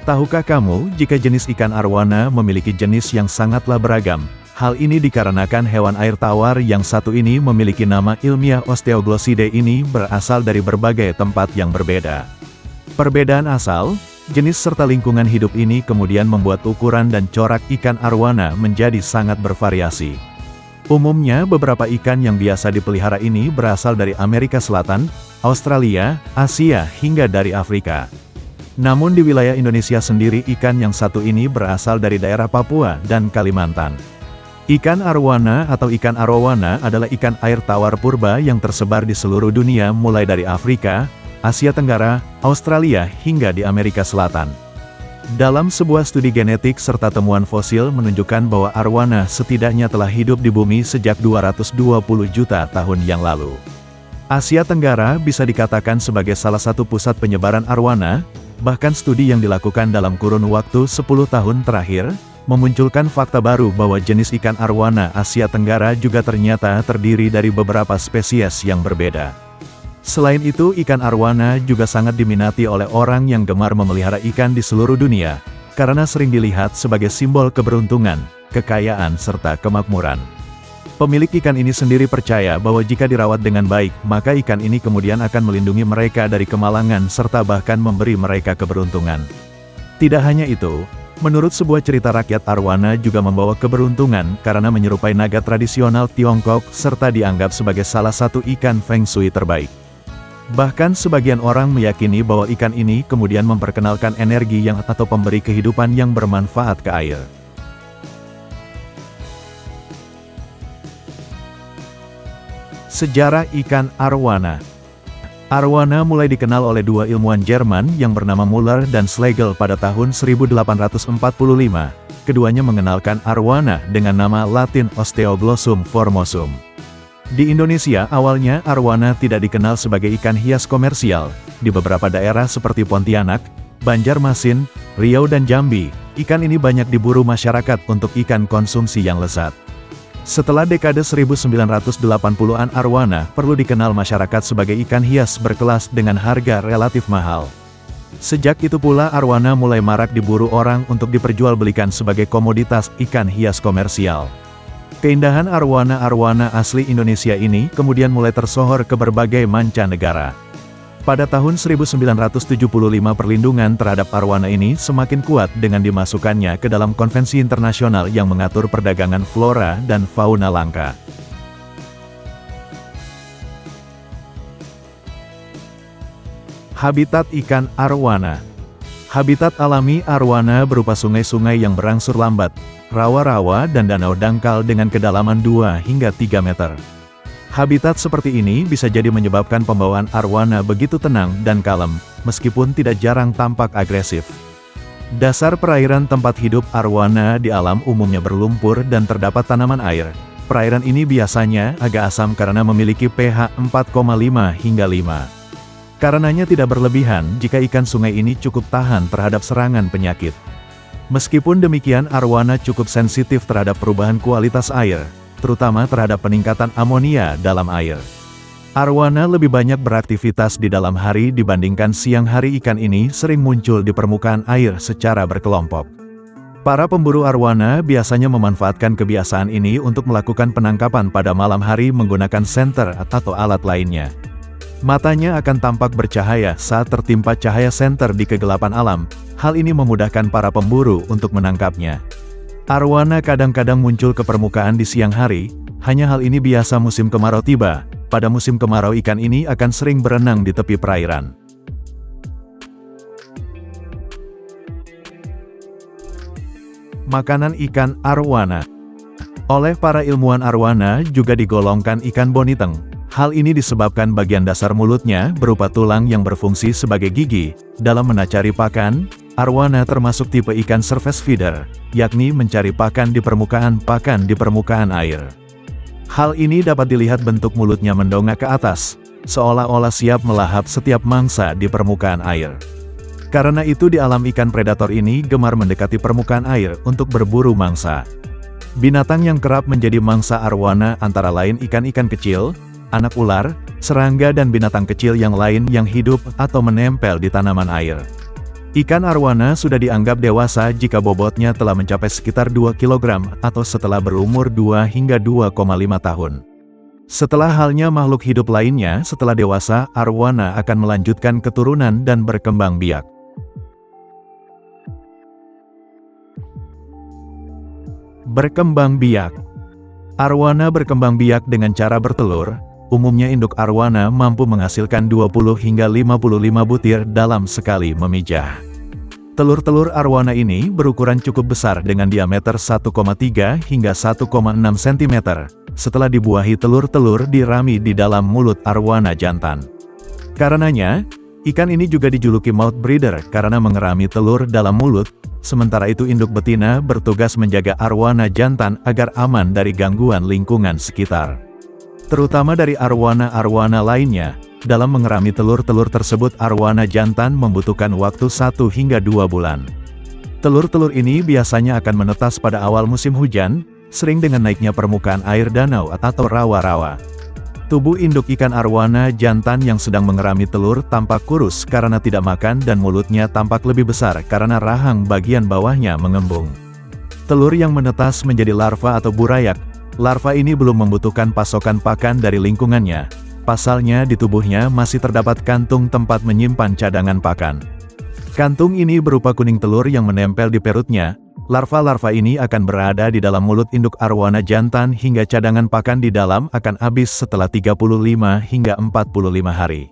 Tahukah kamu jika jenis ikan arwana memiliki jenis yang sangatlah beragam? Hal ini dikarenakan hewan air tawar yang satu ini memiliki nama ilmiah Osteoglossidae ini berasal dari berbagai tempat yang berbeda. Perbedaan asal, jenis serta lingkungan hidup ini kemudian membuat ukuran dan corak ikan arwana menjadi sangat bervariasi. Umumnya beberapa ikan yang biasa dipelihara ini berasal dari Amerika Selatan, Australia, Asia hingga dari Afrika. Namun di wilayah Indonesia sendiri ikan yang satu ini berasal dari daerah Papua dan Kalimantan. Ikan arwana atau ikan arowana adalah ikan air tawar purba yang tersebar di seluruh dunia mulai dari Afrika, Asia Tenggara, Australia hingga di Amerika Selatan. Dalam sebuah studi genetik serta temuan fosil menunjukkan bahwa arwana setidaknya telah hidup di bumi sejak 220 juta tahun yang lalu. Asia Tenggara bisa dikatakan sebagai salah satu pusat penyebaran arwana. Bahkan studi yang dilakukan dalam kurun waktu 10 tahun terakhir, memunculkan fakta baru bahwa jenis ikan arwana Asia Tenggara juga ternyata terdiri dari beberapa spesies yang berbeda. Selain itu ikan arwana juga sangat diminati oleh orang yang gemar memelihara ikan di seluruh dunia, karena sering dilihat sebagai simbol keberuntungan, kekayaan serta kemakmuran. Pemilik ikan ini sendiri percaya bahwa jika dirawat dengan baik, maka ikan ini kemudian akan melindungi mereka dari kemalangan serta bahkan memberi mereka keberuntungan. Tidak hanya itu, menurut sebuah cerita rakyat arwana juga membawa keberuntungan karena menyerupai naga tradisional Tiongkok serta dianggap sebagai salah satu ikan Feng Shui terbaik. Bahkan sebagian orang meyakini bahwa ikan ini kemudian memperkenalkan energi yang atau pemberi kehidupan yang bermanfaat ke air. Sejarah ikan arwana. Arwana mulai dikenal oleh dua ilmuwan Jerman yang bernama Müller dan Schlegel pada tahun 1845. Keduanya mengenalkan arwana dengan nama Latin Osteoglossum formosum. Di Indonesia awalnya arwana tidak dikenal sebagai ikan hias komersial. Di beberapa daerah seperti Pontianak, Banjarmasin, Riau dan Jambi, ikan ini banyak diburu masyarakat untuk ikan konsumsi yang lezat. Setelah dekade 1980-an arwana perlu dikenal masyarakat sebagai ikan hias berkelas dengan harga relatif mahal. Sejak itu pula arwana mulai marak diburu orang untuk diperjualbelikan sebagai komoditas ikan hias komersial. Keindahan arwana-arwana asli Indonesia ini kemudian mulai tersohor ke berbagai mancanegara. Pada tahun 1975 perlindungan terhadap arwana ini semakin kuat dengan dimasukkannya ke dalam konvensi internasional yang mengatur perdagangan flora dan fauna langka. Habitat ikan arwana. Habitat alami arwana berupa sungai-sungai yang berangsur lambat, rawa-rawa dan danau dangkal dengan kedalaman 2 hingga 3 meter. Habitat seperti ini bisa jadi menyebabkan pembawaan arwana begitu tenang dan kalem, meskipun tidak jarang tampak agresif. Dasar perairan tempat hidup arwana di alam umumnya berlumpur dan terdapat tanaman air. Perairan ini biasanya agak asam karena memiliki pH 4,5 hingga 5. Karenanya tidak berlebihan jika ikan sungai ini cukup tahan terhadap serangan penyakit. Meskipun demikian arwana cukup sensitif terhadap perubahan kualitas air, terutama terhadap peningkatan amonia dalam air. Arwana lebih banyak beraktivitas di dalam hari dibandingkan siang hari. Ikan ini sering muncul di permukaan air secara berkelompok. Para pemburu arwana biasanya memanfaatkan kebiasaan ini untuk melakukan penangkapan pada malam hari menggunakan senter atau alat lainnya. Matanya akan tampak bercahaya saat tertimpa cahaya senter di kegelapan alam. Hal ini memudahkan para pemburu untuk menangkapnya. Arwana kadang-kadang muncul ke permukaan di siang hari, hanya hal ini biasa musim kemarau tiba. Pada musim kemarau ikan ini akan sering berenang di tepi perairan. Makanan ikan arwana. Oleh para ilmuwan arwana juga digolongkan ikan boniteng. Hal ini disebabkan bagian dasar mulutnya berupa tulang yang berfungsi sebagai gigi. Dalam menacari pakan, arwana termasuk tipe ikan surface feeder, yakni mencari pakan di permukaan air. Hal ini dapat dilihat bentuk mulutnya mendongak ke atas, seolah-olah siap melahap setiap mangsa di permukaan air. Karena itu di alam ikan predator ini gemar mendekati permukaan air untuk berburu mangsa. Binatang yang kerap menjadi mangsa arwana antara lain ikan-ikan kecil, anak ular, serangga dan binatang kecil yang lain yang hidup atau menempel di tanaman air. Ikan arwana sudah dianggap dewasa jika bobotnya telah mencapai sekitar 2 kg atau setelah berumur 2 hingga 2,5 tahun. Setelah halnya makhluk hidup lainnya, setelah dewasa, arwana akan melanjutkan keturunan dan berkembang biak. Berkembang biak. Arwana berkembang biak dengan cara bertelur. Umumnya induk arwana mampu menghasilkan 20 hingga 55 butir dalam sekali memijah. Telur-telur arwana ini berukuran cukup besar dengan diameter 1,3 hingga 1,6 cm. Setelah dibuahi, telur-telur dirami di dalam mulut arwana jantan. Karenanya, ikan ini juga dijuluki mouth breeder karena mengerami telur dalam mulut. Sementara itu induk betina bertugas menjaga arwana jantan agar aman dari gangguan lingkungan sekitar. Terutama dari arwana-arwana lainnya. Dalam mengerami telur-telur tersebut, arwana jantan membutuhkan waktu 1 hingga 2 bulan. Telur-telur ini biasanya akan menetas pada awal musim hujan, sering dengan naiknya permukaan air danau atau rawa-rawa. Tubuh induk ikan arwana jantan yang sedang mengerami telur tampak kurus karena tidak makan dan mulutnya tampak lebih besar karena rahang bagian bawahnya mengembung. Telur yang menetas menjadi larva atau burayak. Larva ini belum membutuhkan pasokan pakan dari lingkungannya. Pasalnya di tubuhnya masih terdapat kantung tempat menyimpan cadangan pakan. Kantung ini berupa kuning telur yang menempel di perutnya. Larva-larva ini akan berada di dalam mulut induk arwana jantan hingga cadangan pakan di dalam akan habis setelah 35 hingga 45 hari.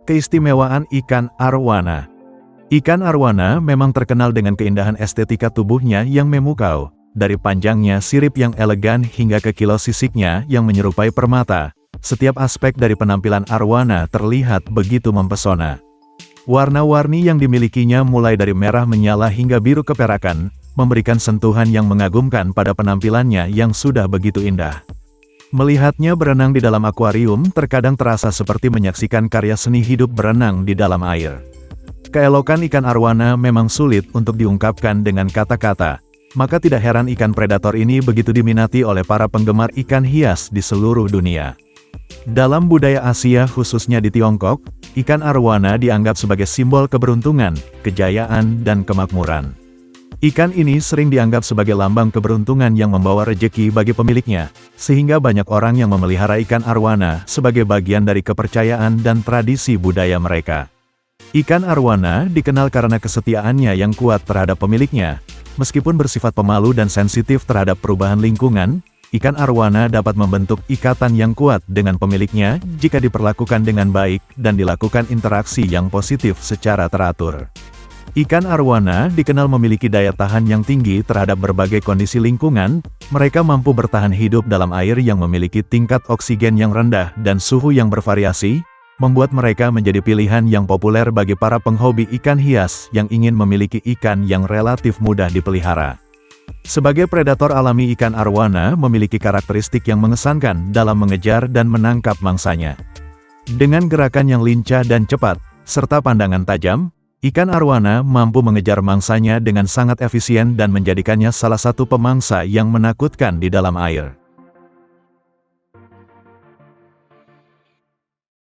Keistimewaan ikan arwana. Ikan arwana memang terkenal dengan keindahan estetika tubuhnya yang memukau, dari panjangnya sirip yang elegan hingga ke kilau sisiknya yang menyerupai permata. Setiap aspek dari penampilan arwana terlihat begitu mempesona. Warna-warni yang dimilikinya mulai dari merah menyala hingga biru keperakan, memberikan sentuhan yang mengagumkan pada penampilannya yang sudah begitu indah. Melihatnya berenang di dalam akuarium terkadang terasa seperti menyaksikan karya seni hidup berenang di dalam air. Keelokan ikan arwana memang sulit untuk diungkapkan dengan kata-kata, maka tidak heran ikan predator ini begitu diminati oleh para penggemar ikan hias di seluruh dunia. Dalam budaya Asia khususnya di Tiongkok, ikan arwana dianggap sebagai simbol keberuntungan, kejayaan, dan kemakmuran. Ikan ini sering dianggap sebagai lambang keberuntungan yang membawa rejeki bagi pemiliknya, sehingga banyak orang yang memelihara ikan arwana sebagai bagian dari kepercayaan dan tradisi budaya mereka. Ikan arwana dikenal karena kesetiaannya yang kuat terhadap pemiliknya. Meskipun bersifat pemalu dan sensitif terhadap perubahan lingkungan, ikan arwana dapat membentuk ikatan yang kuat dengan pemiliknya jika diperlakukan dengan baik dan dilakukan interaksi yang positif secara teratur. Ikan arwana dikenal memiliki daya tahan yang tinggi terhadap berbagai kondisi lingkungan. Mereka mampu bertahan hidup dalam air yang memiliki tingkat oksigen yang rendah dan suhu yang bervariasi, membuat mereka menjadi pilihan yang populer bagi para penghobi ikan hias yang ingin memiliki ikan yang relatif mudah dipelihara. Sebagai predator alami, ikan arwana memiliki karakteristik yang mengesankan dalam mengejar dan menangkap mangsanya. Dengan gerakan yang lincah dan cepat, serta pandangan tajam, ikan arwana mampu mengejar mangsanya dengan sangat efisien dan menjadikannya salah satu pemangsa yang menakutkan di dalam air.